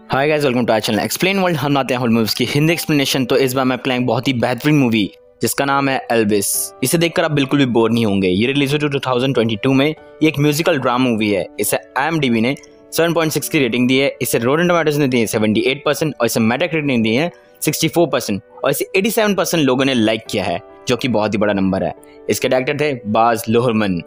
Hi guys, welcome to our channel explain world. हम आते हैं हॉलीवुड मूवीज की हिंदी एक्सप्लेनेशन। तो इस बार मैं प्लान बहुत ही बेहतरीन मूवी जिसका नाम है एल्विस। इसे देखकर आप बिल्कुल भी बोर नहीं होंगे। ये रिलीज हुई 2022 में। ये एक म्यूजिकल ड्रामा मूवी है। इसे IMDb ने 7.6 की रेटिंग दी है। इसे रोटेन टोमेटोज ने दी है 78% और इसे मेटाक्रिटिक ने दी है 64% और इसे 87% लोगों ने लाइक किया है, जो कि बहुत ही बड़ा नंबर है। इसके डायरेक्टर थे बाज लुhrmann।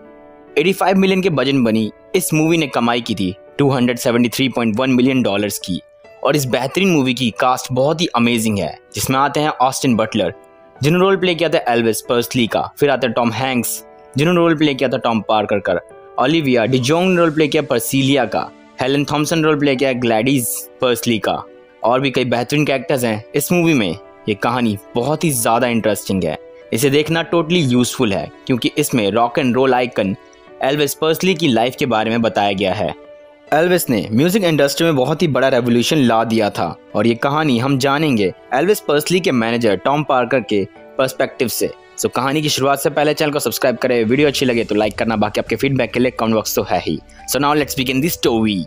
85 मिलियन के बजट बनी इस मूवी ने कमाई की थी $273.1 मिलियन की। और इस बेहतरीन मूवी की कास्ट बहुत ही अमेजिंग है, जिसमें आते हैं ऑस्टिन बटलर जिन्होंने रोल प्ले किया था एल्विस पर्सली का। फिर आते हैं टॉम हैंक्स जिन्होंने रोल प्ले किया था टॉम पार्कर का। ओलिविया डिजोंग ने रोल प्ले किया पर्सिलिया का। हेलन थॉम्सन रोल प्ले किया ग्लैडिस पर्सली का। और भी कई बेहतरीन कैरेक्टर्स हैं इस मूवी में। ये कहानी बहुत ही ज़्यादा इंटरेस्टिंग है। इसे देखना टोटली यूजफुल है, क्योंकि इसमें rock and roll icon Elvis Presley की लाइफ के बारे में बताया गया है। एल्विस ने म्यूजिक इंडस्ट्री में बहुत ही बड़ा रेवोल्यूशन ला दिया था, और ये कहानी हम जानेंगे एल्विस पर्सली के मैनेजर टॉम पार्कर के पर्सपेक्टिव से। सो कहानी की शुरुआत से पहले चैनल को सब्सक्राइब करें। वीडियो अच्छी लगे तो लाइक करना, बाकी आपके फीडबैक के लिए कमेंट बॉक्स तो है ही। So now let's begin the story.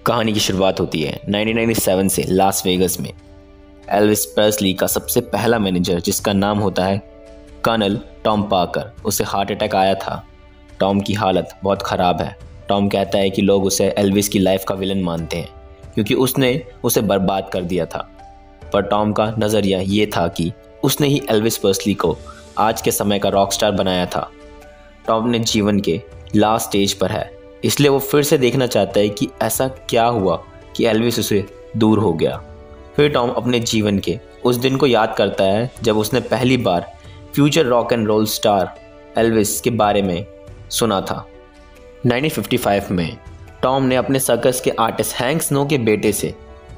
कहानी की शुरुआत होती है 1997 से लास वेगस में। एल्विस पर्सली का सबसे पहला मैनेजर, जिसका नाम होता है कर्नल टॉम पार्कर, उसे हार्ट अटैक आया था। टॉम की हालत बहुत ख़राब है। टॉम कहता है कि लोग उसे एल्विस की लाइफ का विलन मानते हैं, क्योंकि उसने उसे बर्बाद कर दिया था। पर टॉम का नज़रिया ये था कि उसने ही एल्विस पर्सली को आज के समय का रॉक स्टार बनाया था। टॉम ने जीवन के लास्ट स्टेज पर है, इसलिए वो फिर से देखना चाहता है कि ऐसा क्या हुआ कि एल्विस उसे दूर हो गया। फिर टॉम अपने जीवन के उस दिन को याद करता है जब उसने पहली बार future rock and roll star Elvis के बारे में सुना था। 1955 में टॉम ने अपने सर्कस के आर्टिस्ट हैंक स्नो के बेटे से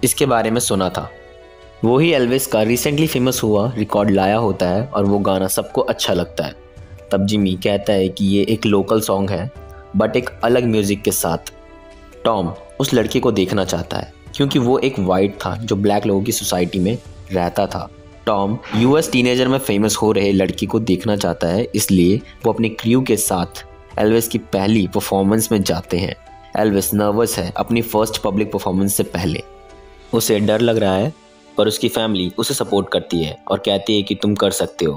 इसके बारे में सुना था। वो ही एल्विस का रिसेंटली फेमस हुआ रिकॉर्ड लाया होता है, और वो गाना सबको अच्छा लगता है। तब जिमी कहता है कि ये एक लोकल सॉन्ग है, बट एक अलग म्यूज़िक के साथ। टॉम उस लड़के को देखना चाहता है, क्योंकि वो एक वाइट था जो ब्लैक लोगों की सोसाइटी में रहता था। टॉम US टीनेजर में फेमस हो रहे लड़की को देखना चाहता है, इसलिए वो अपने क्रू के साथ एल्विस की पहली परफॉर्मेंस में जाते हैं। एल्विस नर्वस है अपनी फर्स्ट पब्लिक परफॉर्मेंस से पहले। उसे डर लग रहा है, पर उसकी फैमिली उसे सपोर्ट करती है और कहती है कि तुम कर सकते हो।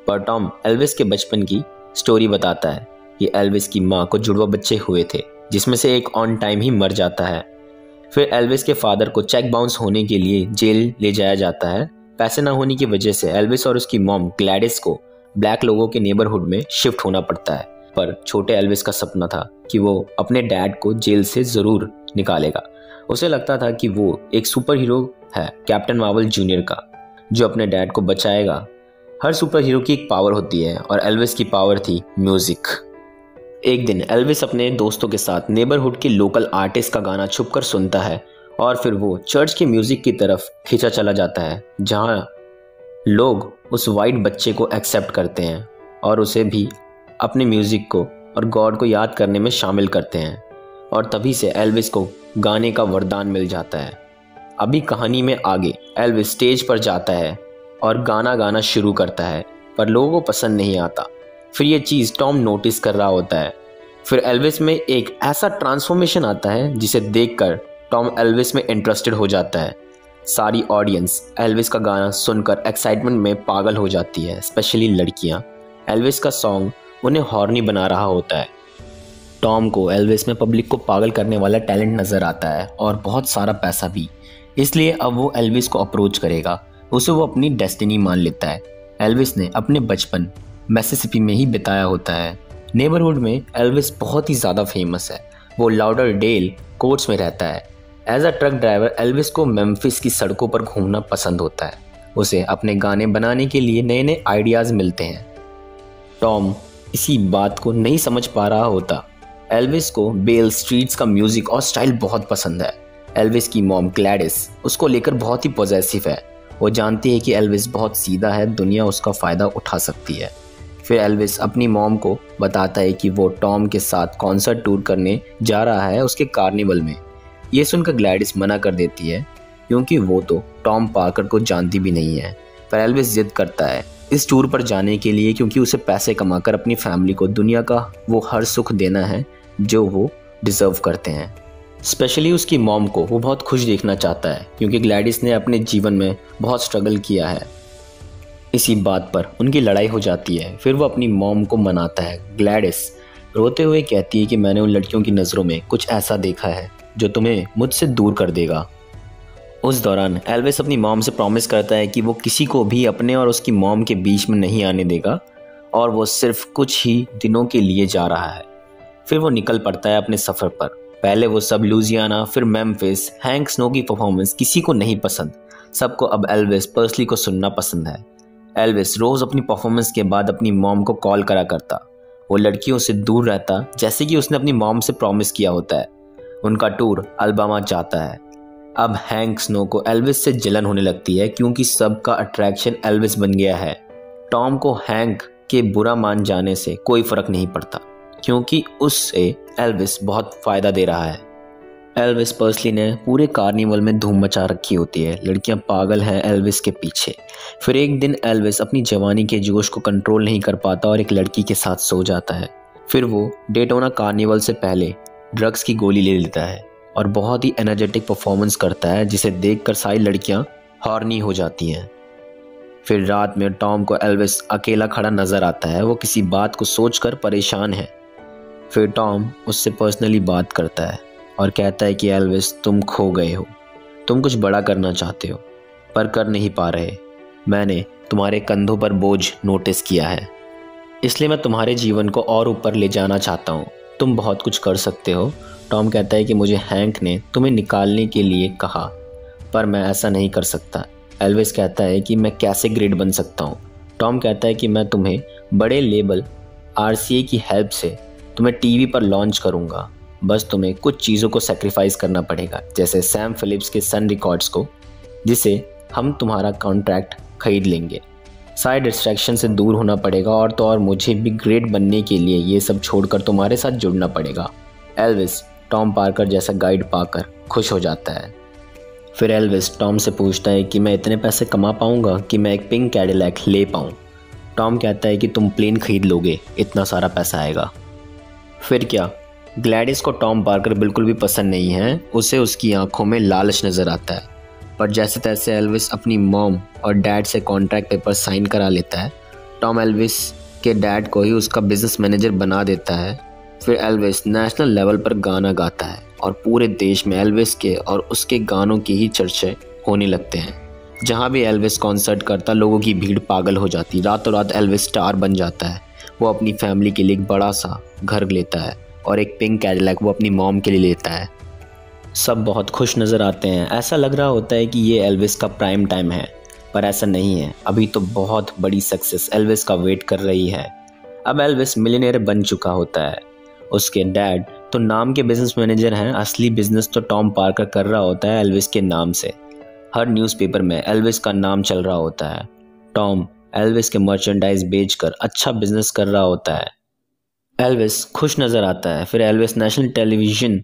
पर टॉम एल्विस के बचपन की स्टोरी बताता है कि एल्विस की माँ को जुड़वा बच्चे हुए थे, जिसमें से एक ऑन टाइम ही मर जाता है। फिर एल्विस के फादर को चेक बाउंस होने के लिए जेल ले जाया जाता है। पैसे ना होने की वजह से एल्विस और उसकी मॉम ग्लैडिस को ब्लैक लोगों के नेबरहुड में शिफ्ट होना पड़ता है। पर छोटे एल्विस का सपना था कि वो अपने डैड को जेल से ज़रूर निकालेगा। उसे लगता था कि वो एक सुपर हीरो है, कैप्टन मार्वल जूनियर का, जो अपने डैड को बचाएगा। हर सुपर हीरो की एक पावर होती है, और एल्विस की पावर थी म्यूज़िक। एक दिन एल्विस अपने दोस्तों के साथ नेबरहुड के लोकल आर्टिस्ट का गाना छुपकर सुनता है, और फिर वो चर्च के म्यूज़िक की तरफ खींचा चला जाता है, जहाँ लोग उस वाइट बच्चे को एक्सेप्ट करते हैं और उसे भी अपने म्यूज़िक को और गॉड को याद करने में शामिल करते हैं। और तभी से एल्विस को गाने का वरदान मिल जाता है। अभी कहानी में आगे एल्विस स्टेज पर जाता है और गाना गाना शुरू करता है, पर लोगों को पसंद नहीं आता। फिर ये चीज़ टॉम नोटिस कर रहा होता है। फिर एल्विस में एक ऐसा ट्रांसफॉर्मेशन आता है जिसे देखकर टॉम एल्विस में इंटरेस्टेड हो जाता है। सारी ऑडियंस एल्विस का गाना सुनकर एक्साइटमेंट में पागल हो जाती है, स्पेशली लड़कियाँ। एल्विस का सॉन्ग उन्हें हॉर्नी बना रहा होता है। टॉम को एल्विस में पब्लिक को पागल करने वाला टैलेंट नज़र आता है, और बहुत सारा पैसा भी। इसलिए अब वो एल्विस को अप्रोच करेगा। उसे वो अपनी डेस्टिनी मान लेता है। एल्विस ने अपने बचपन मिसिसिपी में ही बिताया होता है। नेबरहुड में एल्विस बहुत ही ज़्यादा फेमस है। वो लाउडरडेल कोर्ट्स में रहता है। As a truck driver Elvis को मेम्फिस की सड़कों पर घूमना पसंद होता है। उसे अपने गाने बनाने के लिए नए नए आइडियाज़ मिलते हैं। टॉम इसी बात को नहीं समझ पा रहा होता। एल्विस को बेल स्ट्रीट्स का म्यूज़िक और स्टाइल बहुत पसंद है। एल्विस की मॉम ग्लैडिस उसको लेकर बहुत ही पॉजेसिव है। वो जानती है कि एल्विस बहुत सीधा है, दुनिया उसका फ़ायदा उठा सकती है। फिर एल्विस अपनी मॉम को बताता है कि वो टॉम के साथ कॉन्सर्ट टूर करने जा रहा है उसके कार्निवल में। ये सुनकर ग्लैडिस मना कर देती है, क्योंकि वो तो टॉम पार्कर को जानती भी नहीं है। पर एल्विस जिद करता है इस टूर पर जाने के लिए, क्योंकि उसे पैसे कमाकर अपनी फैमिली को दुनिया का वो हर सुख देना है जो वो डिज़र्व करते हैं। स्पेशली उसकी मॉम को वो बहुत खुश देखना चाहता है क्योंकि ग्लैडिस ने अपने जीवन में बहुत स्ट्रगल किया है। इसी बात पर उनकी लड़ाई हो जाती है। फिर वो अपनी मॉम को मनाता है। ग्लैडिस रोते हुए कहती है कि मैंने उन लड़कियों की नज़रों में कुछ ऐसा देखा है जो तुम्हें मुझसे दूर कर देगा। उस दौरान एल्विस अपनी मॉम से प्रॉमिस करता है कि वो किसी को भी अपने और उसकी मॉम के बीच में नहीं आने देगा और वो सिर्फ कुछ ही दिनों के लिए जा रहा है। फिर वो निकल पड़ता है अपने सफ़र पर। पहले वो सब लुजियाना, फिर मेम्फिस। हैंक स्नो की परफॉर्मेंस किसी को नहीं पसंद, सबको अब एल्विस पर्सली को सुनना पसंद है। एल्विस रोज़ अपनी परफॉर्मेंस के बाद अपनी मॉम को कॉल करा करता। वो लड़कियों से दूर रहता जैसे कि उसने अपनी मॉम से प्रॉमिस किया होता है। उनका टूर अलबामा जाता है। अब हैंक स्नो को एल्विस से जलन होने लगती है क्योंकि सबका अट्रैक्शन एल्विस बन गया है। टॉम को हैंक के बुरा मान जाने से कोई फर्क नहीं पड़ता क्योंकि उससे एल्विस बहुत फ़ायदा दे रहा है। एल्विस पर्सली ने पूरे कार्निवल में धूम मचा रखी होती है। लड़कियां पागल हैं एल्विस के पीछे। फिर एक दिन एल्विस अपनी जवानी के जोश को कंट्रोल नहीं कर पाता और एक लड़की के साथ सो जाता है। फिर वो डेटोना कार्निवल से पहले ड्रग्स की गोली ले लेता है और बहुत ही एनर्जेटिक परफॉर्मेंस करता है जिसे देखकर सारी लड़कियां हॉर्नी हो जाती हैं। फिर रात में टॉम को एल्विस अकेला खड़ा नजर आता है। वो किसी बात को सोचकर परेशान है। फिर टॉम उससे पर्सनली बात करता है और कहता है कि एल्विस तुम खो गए हो, तुम कुछ बड़ा करना चाहते हो पर कर नहीं पा रहे। मैंने तुम्हारे कंधों पर बोझ नोटिस किया है, इसलिए मैं तुम्हारे जीवन को और ऊपर ले जाना चाहता हूँ। तुम बहुत कुछ कर सकते हो। टॉम कहता है कि मुझे हैंक ने तुम्हें निकालने के लिए कहा पर मैं ऐसा नहीं कर सकता। एल्विस कहता है कि मैं कैसे ग्रेट बन सकता हूँ। टॉम कहता है कि मैं तुम्हें बड़े लेबल RCA की हेल्प से तुम्हें टीवी पर लॉन्च करूँगा, बस तुम्हें कुछ चीज़ों को सेक्रीफाइस करना पड़ेगा जैसे सैम फिलिप्स के सन रिकॉर्ड्स को, जिसे हम तुम्हारा कॉन्ट्रैक्ट खरीद लेंगे। सारे डिस्ट्रैक्शन से दूर होना पड़ेगा और तो और मुझे भी ग्रेट बनने के लिए ये सब छोड़कर तुम्हारे साथ जुड़ना पड़ेगा। एल्विस टॉम पार्कर जैसा गाइड पाकर खुश हो जाता है। फिर एल्विस टॉम से पूछता है कि मैं इतने पैसे कमा पाऊंगा कि मैं एक पिंक कैडिलैक ले पाऊँ। टॉम कहता है कि तुम प्लेन खरीद लोगे, इतना सारा पैसा आएगा। फिर क्या, ग्लैडिस को टॉम पार्कर बिल्कुल भी पसंद नहीं है। उसे उसकी आंखों में लालच नज़र आता है। पर जैसे तैसे एल्विस अपनी मॉम और डैड से कॉन्ट्रैक्ट पेपर साइन करा लेता है। टॉम एल्विस के डैड को ही उसका बिजनेस मैनेजर बना देता है। फिर एल्विस नेशनल लेवल पर गाना गाता है और पूरे देश में एल्विस के और उसके गानों की ही चर्चे होने लगते हैं। जहाँ भी एल्विस कॉन्सर्ट करता लोगों की भीड़ पागल हो जाती। रातों रात एल्विस स्टार बन जाता है। वो अपनी फैमिली के लिए एक बड़ा सा घर लेता है और एक पिंक कैडिलैक वो अपनी मॉम के लिए लेता है। सब बहुत खुश नज़र आते हैं। ऐसा लग रहा होता है कि ये एल्विस का प्राइम टाइम है, पर ऐसा नहीं है। अभी तो बहुत बड़ी सक्सेस एल्विस का वेट कर रही है। अब एल्विस मिलियनेयर बन चुका होता है। उसके डैड तो नाम के बिजनेस मैनेजर हैं, असली बिजनेस तो टॉम पार्कर कर रहा होता है एल्विस के नाम से। हर न्यूज़पेपर में एल्विस का नाम चल रहा होता है। टॉम एल्विस के मर्चेंडाइज बेचकर अच्छा बिजनेस कर रहा होता है। एल्विस खुश नज़र आता है। फिर एल्विस नेशनल टेलीविज़न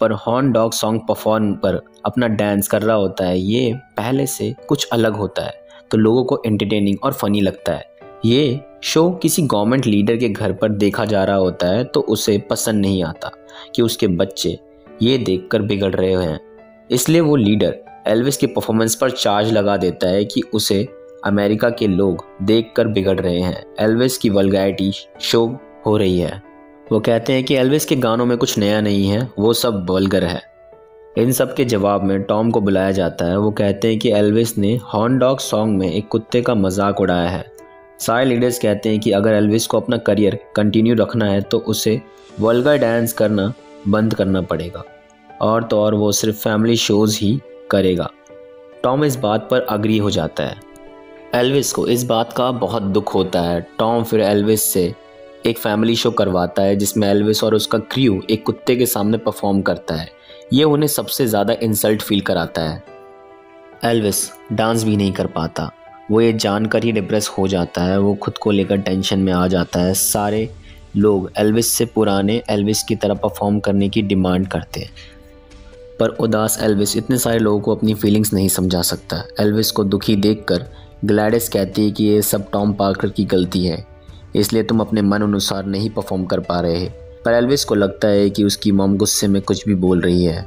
पर हॉर्न डॉग सॉन्ग परफॉर्म पर अपना डांस कर रहा होता है। ये पहले से कुछ अलग होता है तो लोगों को एंटरटेनिंग और फनी लगता है। ये शो किसी गवर्नमेंट लीडर के घर पर देखा जा रहा होता है तो उसे पसंद नहीं आता कि उसके बच्चे ये देखकर बिगड़ रहे हैं। इसलिए वो लीडर एल्विस की परफॉर्मेंस पर चार्ज लगा देता है कि उसे अमेरिका के लोग देखकर बिगड़ रहे हैं। एल्विस की वल्गैरिटी शो हो रही है। वो कहते हैं कि एल्विस के गानों में कुछ नया नहीं है, वो सब वल्गर है। इन सब के जवाब में टॉम को बुलाया जाता है। वो कहते हैं कि एल्विस ने हॉर्न डॉग सॉन्ग में एक कुत्ते का मजाक उड़ाया है। सारे लीडर्स कहते हैं कि अगर एल्विस को अपना करियर कंटिन्यू रखना है तो उसे वल्गर डांस करना बंद करना पड़ेगा और तो और वो सिर्फ फैमिली शोज़ ही करेगा। टॉम इस बात पर अग्री हो जाता है। एल्विस को इस बात का बहुत दुख होता है। टॉम फिर एल्विस से एक फैमिली शो करवाता है जिसमें एल्विस और उसका क्रू एक कुत्ते के सामने परफॉर्म करता है। ये उन्हें सबसे ज़्यादा इंसल्ट फील कराता है। एल्विस डांस भी नहीं कर पाता। वो ये जानकर ही डिप्रेस हो जाता है। वो खुद को लेकर टेंशन में आ जाता है। सारे लोग एल्विस से पुराने एल्विस की तरह परफॉर्म करने की डिमांड करते हैं, पर उदास एल्विस इतने सारे लोगों को अपनी फीलिंग्स नहीं समझा सकता। एल्विस को दुखी देखकर ग्लैडिस कहती है कि ये सब टॉम पार्कर की गलती है, इसलिए तुम अपने मन अनुसार नहीं परफॉर्म कर पा रहे। पर एल्विस को लगता है कि उसकी मॉम गुस्से में कुछ भी बोल रही है।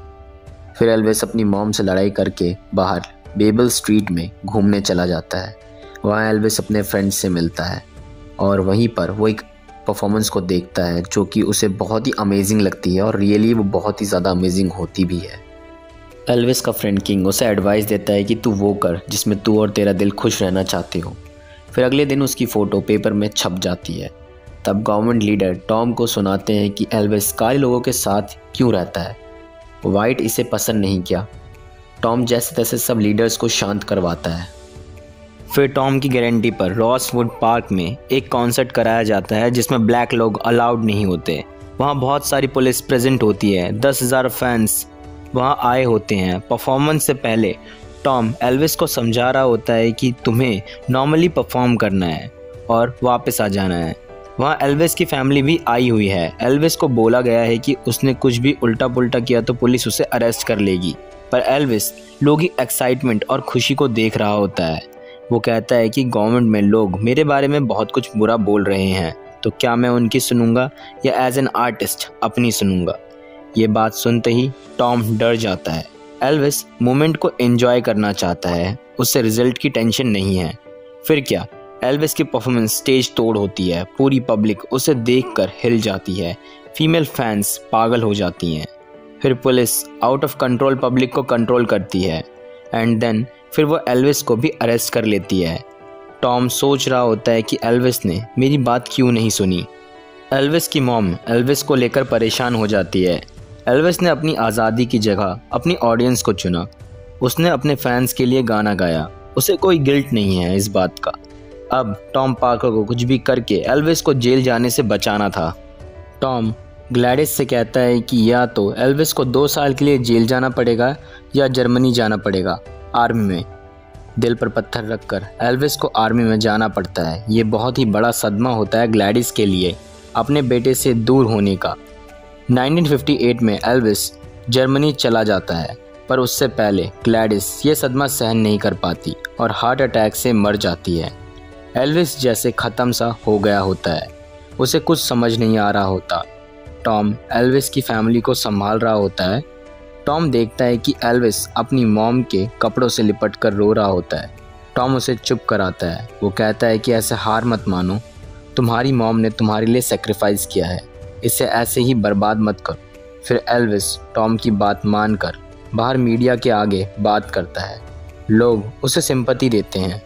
फिर एल्विस अपनी मॉम से लड़ाई करके बाहर बेबल स्ट्रीट में घूमने चला जाता है। वहाँ एल्विस अपने फ्रेंड्स से मिलता है और वहीं पर वो एक परफॉर्मेंस को देखता है जो कि उसे बहुत ही अमेजिंग लगती है और रियली वो बहुत ही ज़्यादा अमेजिंग होती भी है। एल्विस का फ्रेंड किंग उसे एडवाइस देता है कि तू वो कर जिसमें तू और तेरा दिल खुश रहना चाहते हो। फिर अगले दिन उसकी फ़ोटो पेपर में छप जाती है। तब गवर्नमेंट लीडर टॉम को सुनाते हैं कि एल्विस काले लोगों के साथ क्यों रहता है, वाइट इसे पसंद नहीं किया। टॉम जैसे तैसे सब लीडर्स को शांत करवाता है। फिर टॉम की गारंटी पर रॉसवुड पार्क में एक कॉन्सर्ट कराया जाता है जिसमें ब्लैक लोग अलाउड नहीं होते। वहाँ बहुत सारी पुलिस प्रेजेंट होती है, 10,000 फैंस वहाँ आए होते हैं। परफॉर्मेंस से पहले टॉम एल्विस को समझा रहा होता है कि तुम्हें नॉर्मली परफॉर्म करना है और वापस आ जाना है। वहाँ एल्विस की फैमिली भी आई हुई है। एल्विस को बोला गया है कि उसने कुछ भी उल्टा पुल्टा किया तो पुलिस उसे अरेस्ट कर लेगी, पर एल्विस लोगों की एक्साइटमेंट और खुशी को देख रहा होता है। वो कहता है कि गवर्नमेंट में लोग मेरे बारे में बहुत कुछ बुरा बोल रहे हैं, तो क्या मैं उनकी सुनूंगा या एज एन आर्टिस्ट अपनी सुनूंगा। ये बात सुनते ही टॉम डर जाता है। एल्विस मोमेंट को एंजॉय करना चाहता है, उससे रिजल्ट की टेंशन नहीं है। फिर क्या, एल्विस की परफॉर्मेंस स्टेज तोड़ होती है। पूरी पब्लिक उसे देखकर हिल जाती है। फीमेल फैंस पागल हो जाती हैं। फिर police out of control public को कंट्रोल करती है एंड देन फिर वो एल्विस को भी अरेस्ट कर लेती है। टॉम सोच रहा होता है कि एल्विस ने मेरी बात क्यों नहीं सुनी। एल्विस की मॉम एल्विस को लेकर परेशान हो जाती है। एल्विस ने अपनी आज़ादी की जगह अपनी ऑडियंस को चुना। उसने अपने फैंस के लिए गाना गाया। उसे कोई गिल्ट नहीं है इस बात का। अब टॉम पार्कर को कुछ भी करके एल्विस को जेल जाने से बचाना था। टॉम ग्लैडिस से कहता है कि या तो एल्विस को 2 साल के लिए जेल जाना पड़ेगा या जर्मनी जाना पड़ेगा आर्मी में। दिल पर पत्थर रखकर एल्विस को आर्मी में जाना पड़ता है। ये बहुत ही बड़ा सदमा होता है ग्लैडिस के लिए अपने बेटे से दूर होने का। 1958 में एल्विस जर्मनी चला जाता है, पर उससे पहले ग्लैडिस ये सदमा सहन नहीं कर पाती और हार्ट अटैक से मर जाती है। एल्विस जैसे ख़त्म सा हो गया होता है, उसे कुछ समझ नहीं आ रहा होता। टॉम एल्विस की फैमिली को संभाल रहा होता है। टॉम देखता है कि एल्विस अपनी मॉम के कपड़ों से लिपट कर रो रहा होता है। टॉम उसे चुप कराता है। वो कहता है कि ऐसे हार मत मानो, तुम्हारी मॉम ने तुम्हारे लिए सेक्रीफाइस किया है, इसे ऐसे ही बर्बाद मत करो। फिर एल्विस टॉम की बात मानकर बाहर मीडिया के आगे बात करता है। लोग उसे सिंपैथी देते हैं।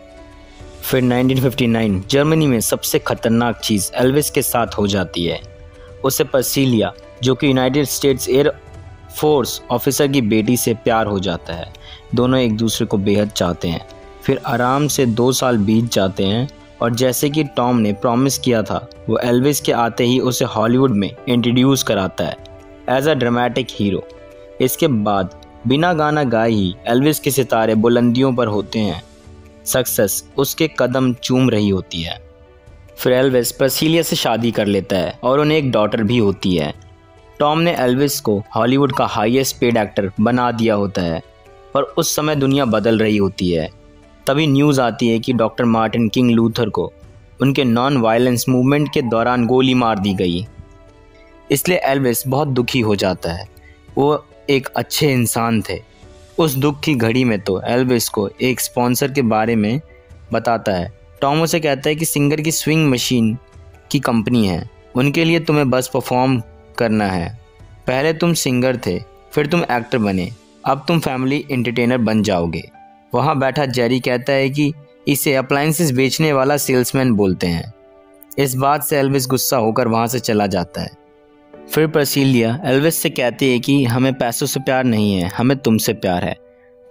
फिर 1959 जर्मनी में सबसे खतरनाक चीज़ एल्विस के साथ हो जाती है। उसे पर्सिलिया जो कि United states air force officer की बेटी से प्यार हो जाता है। दोनों एक दूसरे को बेहद चाहते हैं। फिर आराम से 2 साल बीत जाते हैं और जैसे कि टॉम ने प्रॉमिस किया था, वो एल्विस के आते ही उसे हॉलीवुड में इंट्रोड्यूस कराता है एज अ ड्रामेटिक हीरो। इसके बाद बिना गाना गाए ही एल्विस के सितारे बुलंदियों पर होते हैं। सक्सेस उसके कदम चूम रही होती है। फिर एल्विस पर्सिलिया से शादी कर लेता है और उन्हें एक डॉटर भी होती है। टॉम ने एल्विस को हॉलीवुड का हाईएस्ट पेड एक्टर बना दिया होता है, पर उस समय दुनिया बदल रही होती है। तभी न्यूज़ आती है कि डॉक्टर मार्टिन किंग लूथर को उनके नॉन वायलेंस मूवमेंट के दौरान गोली मार दी गई। इसलिए एल्विस बहुत दुखी हो जाता है। वो एक अच्छे इंसान थे। उस दुख की घड़ी में तो एल्विस को एक स्पॉन्सर के बारे में बताता है। टॉम उसे कहता है कि सिंगर की स्विंग मशीन की कंपनी है, उनके लिए तुम्हें बस परफॉर्म करना है। पहले तुम सिंगर थे, फिर तुम एक्टर बने, अब तुम फैमिली एंटरटेनर बन जाओगे। वहाँ बैठा जेरी कहता है कि इसे अप्लायंसेस बेचने वाला सेल्समैन बोलते हैं। इस बात से एल्विस गुस्सा होकर वहाँ से चला जाता है। फिर पर्सिलिया एल्विस से कहती है कि हमें पैसों से प्यार नहीं है, हमें तुमसे प्यार है,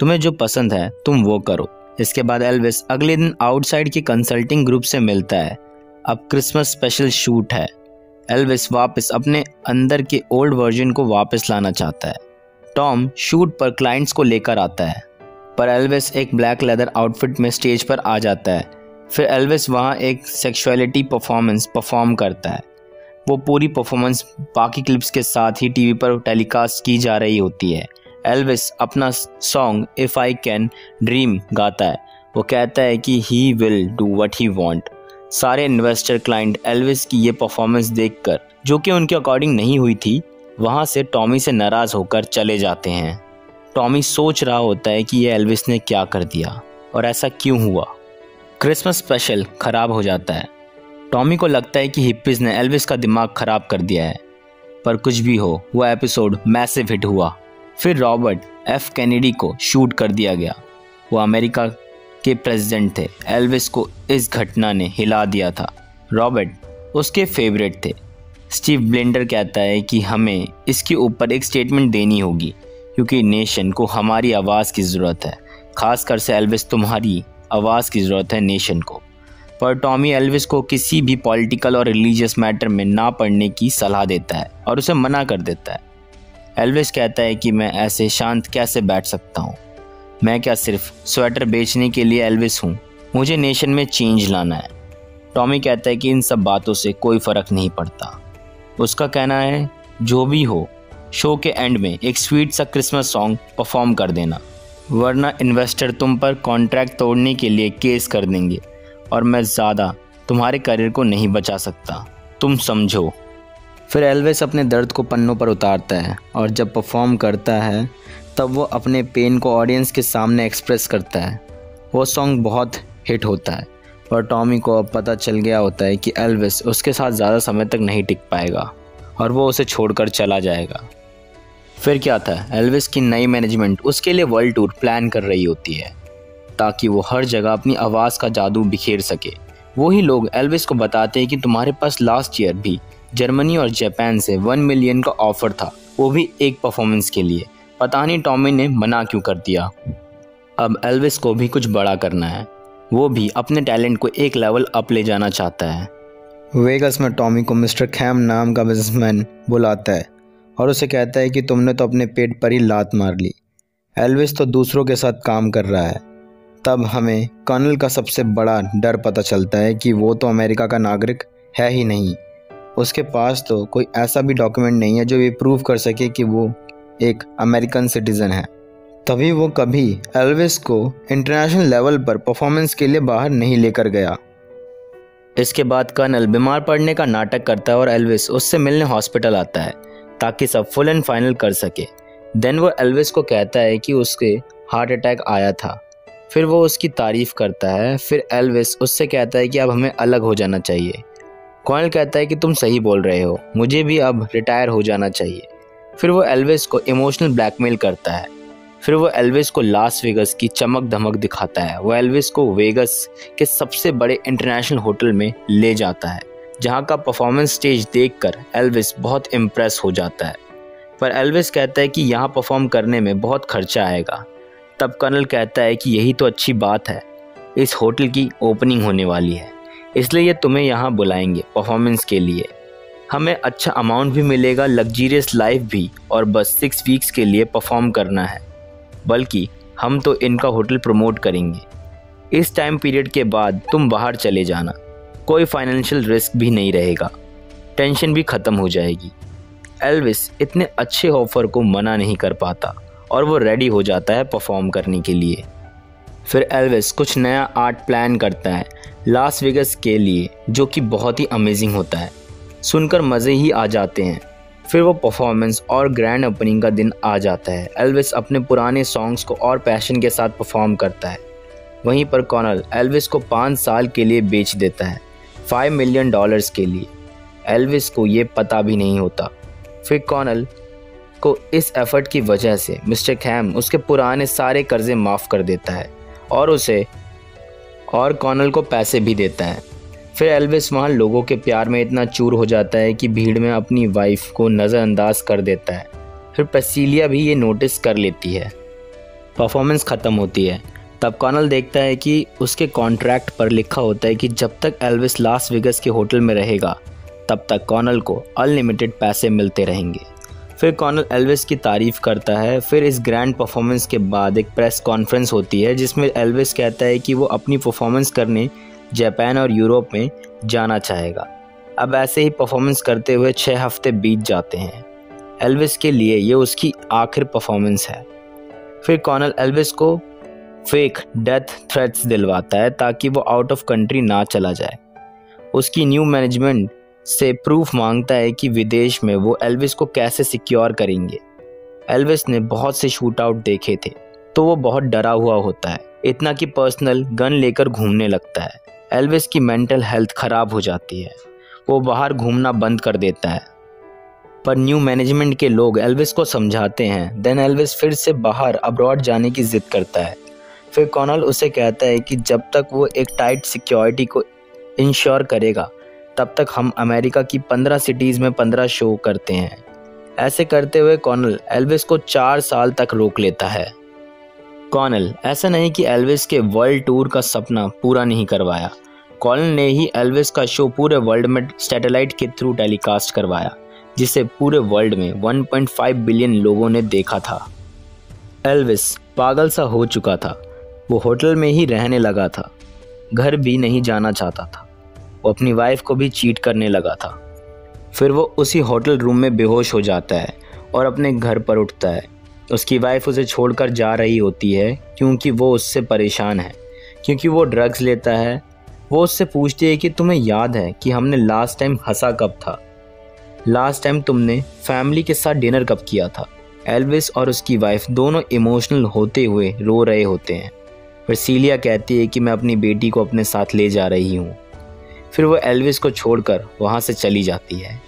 तुम्हें जो पसंद है तुम वो करो। इसके बाद एल्विस अगले दिन आउटसाइड के कंसल्टिंग ग्रुप से मिलता है। अब क्रिसमस स्पेशल शूट है। एल्विस वापस अपने अंदर के ओल्ड वर्जन को वापस लाना चाहता है। टॉम शूट पर क्लाइंट्स को लेकर आता है, पर एल्विस एक ब्लैक लेदर आउटफिट में स्टेज पर आ जाता है। फिर एल्विस वहाँ एक सेक्सुअलिटी परफॉर्मेंस परफॉर्म करता है। वो पूरी परफॉर्मेंस बाकी क्लिप्स के साथ ही टीवी पर टेलीकास्ट की जा रही होती है। एल्विस अपना song if I can dream गाता है। वो कहता है कि he will do what he want. सारे इन्वेस्टर क्लाइंट एल्विस की ये परफॉर्मेंस देखकर, जो कि उनके अकॉर्डिंग नहीं हुई थी, वहाँ से टॉमी से नाराज़ होकर चले जाते हैं। टॉमी सोच रहा होता है कि ये एल्विस ने क्या कर दिया और ऐसा क्यों हुआ। क्रिसमस स्पेशल ख़राब हो जाता है। टॉमी को लगता है कि हिप्पीज़ ने एल्विस का दिमाग ख़राब कर दिया है, पर कुछ भी हो वो एपिसोड मैसिव हिट हुआ। फिर रॉबर्ट एफ कैनेडी को शूट कर दिया गया। वो अमेरिका के प्रेसिडेंट थे। एल्विस को इस घटना ने हिला दिया था। रॉबर्ट उसके फेवरेट थे। स्टीव ब्लेंडर कहता है कि हमें इसके ऊपर एक स्टेटमेंट देनी होगी क्योंकि नेशन को हमारी आवाज़ की ज़रूरत है, खासकर से एल्विस तुम्हारी आवाज़ की ज़रूरत है नेशन को। पर टॉमी एल्विस को किसी भी पॉलिटिकल और रिलीजियस मैटर में ना पढ़ने की सलाह देता है और उसे मना कर देता है। एल्विस कहता है कि मैं ऐसे शांत कैसे बैठ सकता हूँ, मैं क्या सिर्फ स्वेटर बेचने के लिए एल्विस हूँ, मुझे नेशन में चेंज लाना है। टॉमी कहता है कि इन सब बातों से कोई फ़र्क नहीं पड़ता। उसका कहना है जो भी हो शो के एंड में एक स्वीट सा क्रिसमस सॉन्ग परफॉर्म कर देना, वरना इन्वेस्टर तुम पर कॉन्ट्रैक्ट तोड़ने के लिए केस कर देंगे और मैं ज़्यादा तुम्हारे करियर को नहीं बचा सकता, तुम समझो। फिर एल्विस अपने दर्द को पन्नों पर उतारता है और जब परफॉर्म करता है तब वो अपने पेन को ऑडियंस के सामने एक्सप्रेस करता है। वो सॉन्ग बहुत हिट होता है और टॉमी को अब पता चल गया होता है कि एल्विस उसके साथ ज़्यादा समय तक नहीं टिक पाएगा और वो उसे छोड़कर चला जाएगा। फिर क्या था, एल्विस की नई मैनेजमेंट उसके लिए वर्ल्ड टूर प्लान कर रही होती है ताकि वो हर जगह अपनी आवाज़ का जादू बिखेर सके। वही लोग एल्विस को बताते हैं कि तुम्हारे पास लास्ट ईयर भी जर्मनी और जापान से 1 मिलियन का ऑफ़र था, वो भी एक परफॉर्मेंस के लिए। पता नहीं टॉमी ने मना क्यों कर दिया। अब एल्विस को भी कुछ बड़ा करना है। वो भी अपने टैलेंट को एक लेवल अप ले जाना चाहता है। वेगस में टॉमी को मिस्टर खैम नाम का बिजनेसमैन बुलाता है और उसे कहता है कि तुमने तो अपने पेट पर ही लात मार ली, एल्विस तो दूसरों के साथ काम कर रहा है। तब हमें कर्नल का सबसे बड़ा डर पता चलता है कि वो तो अमेरिका का नागरिक है ही नहीं, उसके पास तो कोई ऐसा भी डॉक्यूमेंट नहीं है जो ये प्रूव कर सके कि वो एक अमेरिकन सिटीज़न है। तभी वो कभी एल्विस को इंटरनेशनल लेवल पर परफॉर्मेंस के लिए बाहर नहीं लेकर गया। इसके बाद कर्नल बीमार पड़ने का नाटक करता है और एल्विस उससे मिलने हॉस्पिटल आता है ताकि सब फुल एंड फाइनल कर सके। देन वो एल्विस को कहता है कि उसके हार्ट अटैक आया था। फिर वो उसकी तारीफ़ करता है। फिर एल्विस उससे कहता है कि अब हमें अलग हो जाना चाहिए। कर्नल कहता है कि तुम सही बोल रहे हो, मुझे भी अब रिटायर हो जाना चाहिए। फिर वो एल्विस को इमोशनल ब्लैकमेल करता है। फिर वो एल्विस को लास वेगस की चमक धमक दिखाता है। वो एल्विस को वेगस के सबसे बड़े इंटरनेशनल होटल में ले जाता है जहाँ का परफॉर्मेंस स्टेज देखकर एल्विस बहुत इम्प्रेस हो जाता है। पर एल्विस कहता है कि यहाँ परफॉर्म करने में बहुत खर्चा आएगा। तब कर्नल कहता है कि यही तो अच्छी बात है, इस होटल की ओपनिंग होने वाली है, इसलिए ये तुम्हें यहाँ बुलाएंगे परफॉर्मेंस के लिए। हमें अच्छा अमाउंट भी मिलेगा, लग्जीरियस लाइफ भी, और बस 6 वीक्स के लिए परफॉर्म करना है, बल्कि हम तो इनका होटल प्रमोट करेंगे। इस टाइम पीरियड के बाद तुम बाहर चले जाना, कोई फाइनेंशियल रिस्क भी नहीं रहेगा, टेंशन भी ख़त्म हो जाएगी। एल्विस इतने अच्छे ऑफ़र को मना नहीं कर पाता और वो रेडी हो जाता है परफॉर्म करने के लिए। फिर एल्विस कुछ नया आर्ट प्लान करता है लास वेगस के लिए, जो कि बहुत ही अमेजिंग होता है। सुनकर मज़े ही आ जाते हैं। फिर वो परफॉर्मेंस और ग्रैंड ओपनिंग का दिन आ जाता है। एल्विस अपने पुराने सॉन्ग्स को और पैशन के साथ परफॉर्म करता है। वहीं पर कर्नल एल्विस को 5 साल के लिए बेच देता है, $5 मिलियन के लिए। एल्विस को ये पता भी नहीं होता। फिर कर्नल को इस एफर्ट की वजह से मिस्टर खैम उसके पुराने सारे कर्जे माफ़ कर देता है और कर्नल को पैसे भी देता है। फिर एल्विस वहाँ लोगों के प्यार में इतना चूर हो जाता है कि भीड़ में अपनी वाइफ को नज़रअंदाज कर देता है। फिर पैसिलिया भी ये नोटिस कर लेती है। परफॉर्मेंस ख़त्म होती है। तब कर्नल देखता है कि उसके कॉन्ट्रैक्ट पर लिखा होता है कि जब तक एल्विस लास वेगस के होटल में रहेगा तब तक कर्नल को अनलिमिटेड पैसे मिलते रहेंगे। फिर कर्नल एल्विस की तारीफ़ करता है। फिर इस ग्रैंड परफॉर्मेंस के बाद एक प्रेस कॉन्फ्रेंस होती है जिसमें एल्विस कहता है कि वो अपनी परफॉर्मेंस करने जापान और यूरोप में जाना चाहेगा। अब ऐसे ही परफॉर्मेंस करते हुए 6 हफ्ते बीत जाते हैं। एल्विस के लिए ये उसकी आखिरी परफॉर्मेंस है। फिर कर्नल एल्विस को फेक डेथ थ्रेट्स दिलवाता है ताकि वो आउट ऑफ कंट्री ना चला जाए। उसकी न्यू मैनेजमेंट से प्रूफ मांगता है कि विदेश में वो एल्विस को कैसे सिक्योर करेंगे। एल्विस ने बहुत से शूट आउट देखे थे तो वो बहुत डरा हुआ होता है, इतना कि पर्सनल गन लेकर घूमने लगता है। एल्विस की मेंटल हेल्थ खराब हो जाती है, वो बाहर घूमना बंद कर देता है। पर न्यू मैनेजमेंट के लोग एल्विस को समझाते हैं। देन एल्विस फिर से बाहर अब्रॉड जाने की जिद करता है। फिर कॉनल उसे कहता है कि जब तक वो एक टाइट सिक्योरिटी को इंश्योर करेगा तब तक हम अमेरिका की 15 सिटीज़ में 15 शो करते हैं। ऐसे करते हुए कॉनल एल्विस को 4 साल तक रोक लेता है। कॉनल ऐसा नहीं कि एल्विस के वर्ल्ड टूर का सपना पूरा नहीं करवाया, कॉनल ने ही एल्विस का शो पूरे वर्ल्ड में सैटेलाइट के थ्रू टेलीकास्ट करवाया, जिसे पूरे वर्ल्ड में 1.5 बिलियन लोगों ने देखा था। एल्विस पागल सा हो चुका था, वो होटल में ही रहने लगा था, घर भी नहीं जाना चाहता था, वो अपनी वाइफ को भी चीट करने लगा था। फिर वो उसी होटल रूम में बेहोश हो जाता है और अपने घर पर उठता है। उसकी वाइफ उसे छोड़कर जा रही होती है क्योंकि वो उससे परेशान है, क्योंकि वो ड्रग्स लेता है। वो उससे पूछती है कि तुम्हें याद है कि हमने लास्ट टाइम हंसा कब था, लास्ट टाइम तुमने फैमिली के साथ डिनर कब किया था। एल्विस और उसकी वाइफ दोनों इमोशनल होते हुए रो रहे होते हैं। फिर सीलिया कहती है कि मैं अपनी बेटी को अपने साथ ले जा रही हूँ। फिर वो एल्विस को छोड़कर वहाँ से चली जाती है।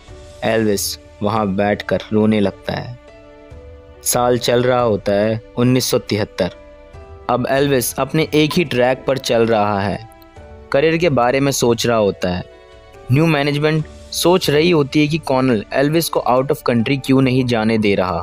एल्विस वहाँ बैठकर रोने लगता है। साल चल रहा होता है 1973। अब एल्विस अपने एक ही ट्रैक पर चल रहा है, करियर के बारे में सोच रहा होता है। न्यू मैनेजमेंट सोच रही होती है कि कॉनल एल्विस को आउट ऑफ कंट्री क्यों नहीं जाने दे रहा।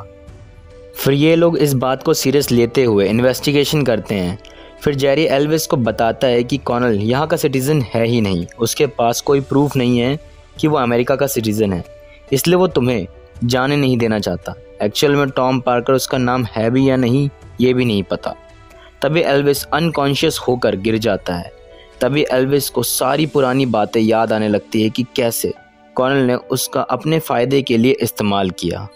फिर ये लोग इस बात को सीरियस लेते हुए इन्वेस्टिगेशन करते हैं। फिर जेरी एल्विस को बताता है कि कॉनल यहाँ का सिटीज़न है ही नहीं, उसके पास कोई प्रूफ नहीं है कि वो अमेरिका का सिटीज़न है, इसलिए वो तुम्हें जाने नहीं देना चाहता। एक्चुअल में टॉम पार्कर उसका नाम है भी या नहीं ये भी नहीं पता। तभी एल्विस अनकॉन्शियस होकर गिर जाता है। तभी एल्विस को सारी पुरानी बातें याद आने लगती है कि कैसे कॉनल ने उसका अपने फ़ायदे के लिए इस्तेमाल किया।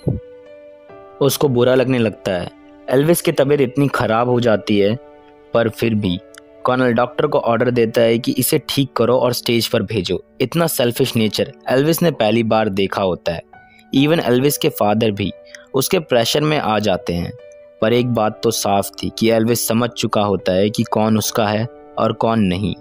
उसको बुरा लगने लगता है। एल्विस की तबीयत इतनी ख़राब हो जाती है, पर फिर भी कॉनल डॉक्टर को ऑर्डर देता है कि इसे ठीक करो और स्टेज पर भेजो। इतना सेल्फिश नेचर एल्विस ने पहली बार देखा होता है। इवन एल्विस के फादर भी उसके प्रेशर में आ जाते हैं। पर एक बात तो साफ थी कि एल्विस समझ चुका होता है कि कौन उसका है और कौन नहीं।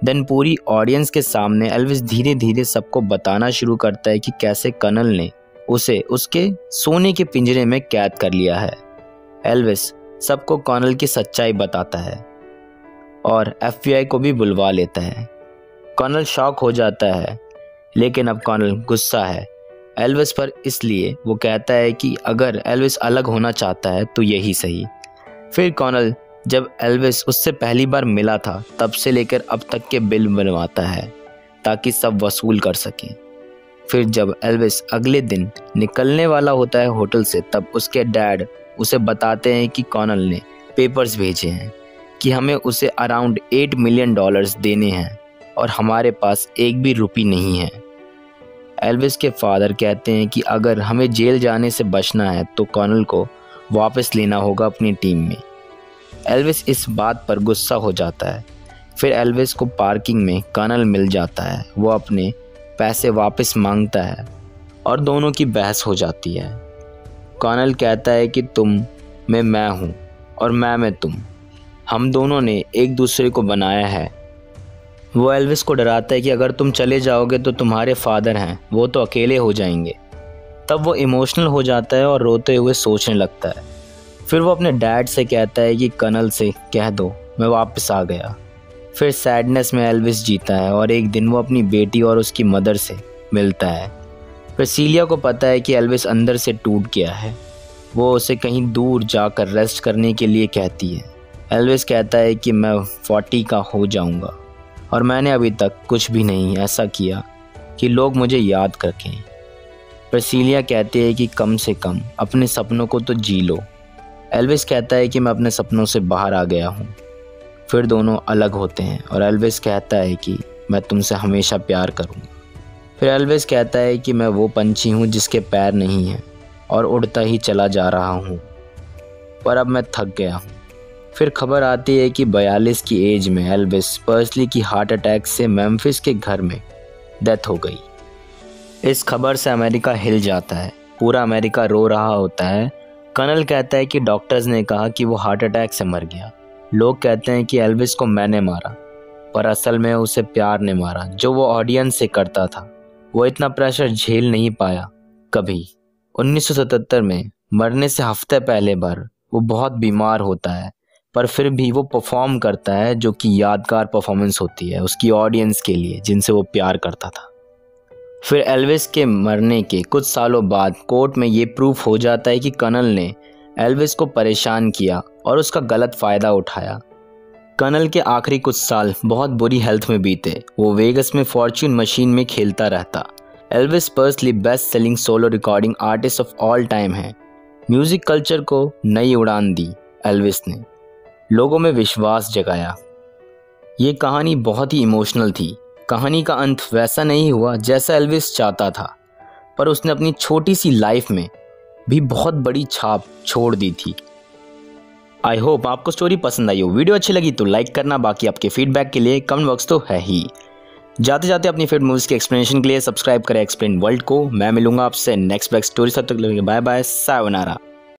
देन पूरी ऑडियंस के सामने एल्विस धीरे धीरे सबको बताना शुरू करता है कि कैसे कॉनल ने उसे उसके सोने के पिंजरे में कैद कर लिया है। एल्विस सबको कॉनल की सच्चाई बताता है और FBI को भी बुलवा लेता है। कॉनल शॉक हो जाता है, लेकिन अब कॉनल गुस्सा है एल्विस पर, इसलिए वो कहता है कि अगर एल्विस अलग होना चाहता है तो यही सही। फिर कॉनल जब एल्विस उससे पहली बार मिला था तब से लेकर अब तक के बिल बनवाता है ताकि सब वसूल कर सकें। फिर जब एल्विस अगले दिन निकलने वाला होता है होटल से, तब उसके डैड उसे बताते हैं कि कॉनल ने पेपर्स भेजे हैं कि हमें उसे अराउंड $8 मिलियन देने हैं और हमारे पास एक भी रुपये नहीं है। एल्विस के फादर कहते हैं कि अगर हमें जेल जाने से बचना है तो कॉनल को वापस लेना होगा अपनी टीम में। एल्विस इस बात पर गुस्सा हो जाता है। फिर एल्विस को पार्किंग में कॉनल मिल जाता है। वो अपने पैसे वापस मांगता है और दोनों की बहस हो जाती है। कॉनल कहता है कि तुम में मैं हूँ और मैं में तुम, हम दोनों ने एक दूसरे को बनाया है। वो एल्विस को डराता है कि अगर तुम चले जाओगे तो तुम्हारे फादर हैं, वो तो अकेले हो जाएंगे। तब वो इमोशनल हो जाता है और रोते हुए सोचने लगता है। फिर वो अपने डैड से कहता है कि कॉनल से कह दो मैं वापस आ गया। फिर सैडनेस में एल्विस जीता है और एक दिन वो अपनी बेटी और उसकी मदर से मिलता है। फिर सीलिया को पता है कि एल्विस अंदर से टूट गया है। वो उसे कहीं दूर जाकर रेस्ट करने के लिए कहती है। एल्विस कहता है कि मैं 40 का हो जाऊंगा और मैंने अभी तक कुछ भी नहीं ऐसा किया कि लोग मुझे याद रखें। फिर सीलिया कहती है कि कम से कम अपने सपनों को तो जी लो। एल्विस कहता है कि मैं अपने सपनों से बाहर आ गया हूँ। फिर दोनों अलग होते हैं और एल्विस कहता है कि मैं तुमसे हमेशा प्यार करूँगा। फिर एल्विस कहता है कि मैं वो पंछी हूँ जिसके पैर नहीं हैं और उड़ता ही चला जा रहा हूँ, पर अब मैं थक गया हूँ। फिर खबर आती है कि 42 की एज में एल्विस पर्सली की हार्ट अटैक से मेम्फिस के घर में डेथ हो गई। इस खबर से अमेरिका हिल जाता है। पूरा अमेरिका रो रहा होता है। कर्नल कहता है कि डॉक्टर्स ने कहा कि वो हार्ट अटैक से मर गया। लोग कहते हैं कि एल्विस को मैंने मारा, पर असल में उसे प्यार ने मारा जो वो ऑडियंस से करता था। वो इतना प्रेशर झेल नहीं पाया कभी। 1977 में मरने से हफ्ते पहले बार वो बहुत बीमार होता है, पर फिर भी वो परफॉर्म करता है, जो कि यादगार परफॉर्मेंस होती है उसकी ऑडियंस के लिए जिनसे वो प्यार करता था। फिर एल्विस के मरने के कुछ सालों बाद कोर्ट में ये प्रूफ हो जाता है कि कर्नल ने एल्विस को परेशान किया और उसका गलत फ़ायदा उठाया। कर्नल के आखिरी कुछ साल बहुत बुरी हेल्थ में बीते। वो वेगस में फॉर्च्यून मशीन में खेलता रहता। Elvis Presley best selling solo recording artist of all time है। म्यूज़िक कल्चर को नई उड़ान दी एल्विस ने, लोगों में विश्वास जगाया। ये कहानी बहुत ही इमोशनल थी। कहानी का अंत वैसा नहीं हुआ जैसा एल्विस चाहता था, पर उसने अपनी छोटी सी लाइफ में भी बहुत बड़ी छाप छोड़ दी थी। आई होप आपको स्टोरी पसंद आई हो। वीडियो अच्छी लगी तो लाइक करना, बाकी आपके फीडबैक के लिए कमेंट बॉक्स तो है ही। जाते जाते अपनी फेवरेट मूवीज़ के एक्सप्लेनेशन के लिए सब्सक्राइब करें एक्सप्लेन वर्ल्ड को। मैं मिलूंगा आपसे नेक्स्ट बैक स्टोरी। तब तक बाय बाय, सायोनारा।